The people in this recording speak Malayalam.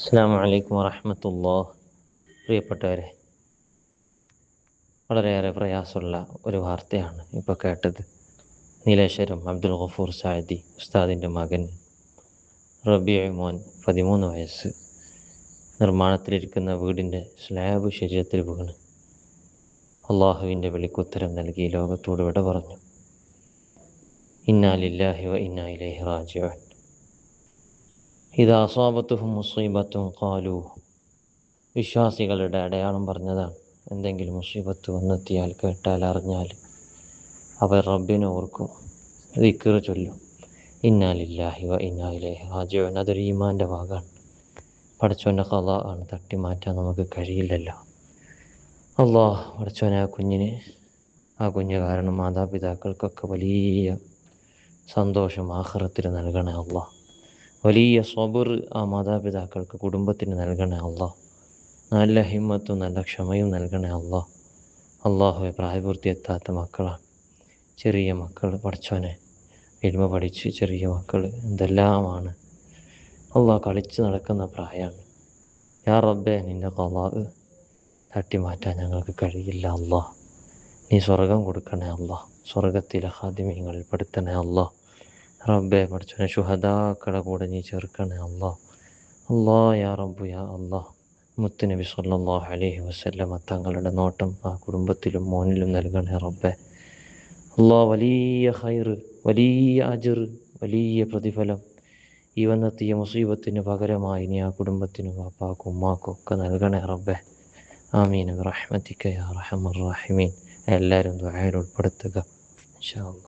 അസ്സലാമു അലൈക്കും വറഹ്മത്തുള്ളാഹി. പ്രിയപ്പെട്ടവരെ, വളരെയേറെ പ്രയാസമുള്ള ഒരു വാർത്തയാണ് ഇപ്പോൾ കേട്ടത്. നീലേശ്വരം അബ്ദുൽ ഗഫൂർ സാദി ഉസ്താദിൻ്റെ മകൻ റബീഉ മോൻ 13 വയസ്സ് നിർമ്മാണത്തിലിരിക്കുന്ന വീടിൻ്റെ സ്ലാബ് ശരീരത്തിൽ വീണ് അള്ളാഹുവിൻ്റെ വിളിക്കുത്തരം നൽകി ലോകത്തോട് വിട പറഞ്ഞു. ഇന്നാ ലില്ലാഹി വ ഇന്നാ ഇലൈഹി റാജിഊൻ. ഇദാ അസാബത്തുഹും മുസീബത്തുൻ ഖാലൂ. വിശ്വാസികളുടെ അടയാളം പറഞ്ഞതാണ്. എന്തെങ്കിലും മുസീബത്ത് വന്നെത്തിയാൽ, കേട്ടാൽ, അറിഞ്ഞാൽ അവർ റബ്ബിനെ ഓർക്കും, ദിക്ർ ചൊല്ലും. ഇന്നാ ലില്ലാഹി വ ഇന്നാ ഇലൈഹി റാജിഊൻ. അതൊരു ഈമാൻ്റെ ഭാഗമാണ്. പടച്ചോൻ്റെ ഖളാ ആണ്, തട്ടി മാറ്റാൻ നമുക്ക് കഴിയില്ലല്ലോ. അല്ലാഹ് പടച്ചോനെ ആ കുഞ്ഞ് കാരണം മാതാപിതാക്കൾക്കൊക്കെ വലിയ സന്തോഷം ആഖിറത്തിൽ നൽകണേ അല്ലാഹ്. വലിയ സ്വബർ ആ മാതാപിതാക്കൾക്ക്, കുടുംബത്തിന് നൽകണേ അല്ലാഹ്. നല്ല ഹിമ്മത്തും നല്ല ക്ഷമയും നൽകണേ അല്ലാഹ്. അല്ലാഹുവെ, പ്രായപൂർത്തി എത്താത്ത മക്കളാണ്, ചെറിയ മക്കൾ. പഠിച്ചോനെ, എരുമ പഠിച്ച് ചെറിയ മക്കൾ എന്തെല്ലാമാണ് അല്ലാഹ്, കളിച്ച് നടക്കുന്ന പ്രായമാണ്. യാ റബ്ബേ, നിൻ്റെ ഖളാ തട്ടി മാറ്റാൻ ഞങ്ങൾക്ക് കഴിയില്ല അല്ലാഹ്. നീ സ്വർഗം കൊടുക്കണേ അല്ലാഹ്. സ്വർഗത്തിലെ ഖാദിമീങ്ങളിൽ പെടുത്തണേ അല്ലാഹ്. റബ്ബേ പഠിച്ചോനെ, ശുഹദാക്കളുടെ കൂടെ നീ ചേർക്കണേ അല്ലാഹ്. അല്ലാഹ് യാ റബ്ബ് യാ അല്ലാഹ്. മുത്തുനബി സ്വല്ലല്ലാഹു അലൈഹി വസല്ലമ തങ്ങളുടെ നോട്ടം ആ കുടുംബത്തിലും മോനിലും നൽകണേ റബ്ബേ. അല്ലാഹ്, വലിയ ഖൈർ, വലിയ അജ്ർ, വലിയ പ്രതിഫലം ഈ വന്നെത്തിയ മുസീബത്തിന് പകരമായി നീ ആ കുടുംബത്തിനും വാപ്പാക്കും ഉമ്മാക്കും ഒക്കെ നൽകണേ റബ്ബേ. ആമീൻ ബിറഹ്മതിക യാ അർഹമർ റഹീമീൻ. എല്ലാവരും ദുആയിൽ ഉൾപ്പെടുത്തുക ഇൻഷാ അല്ലാഹ്.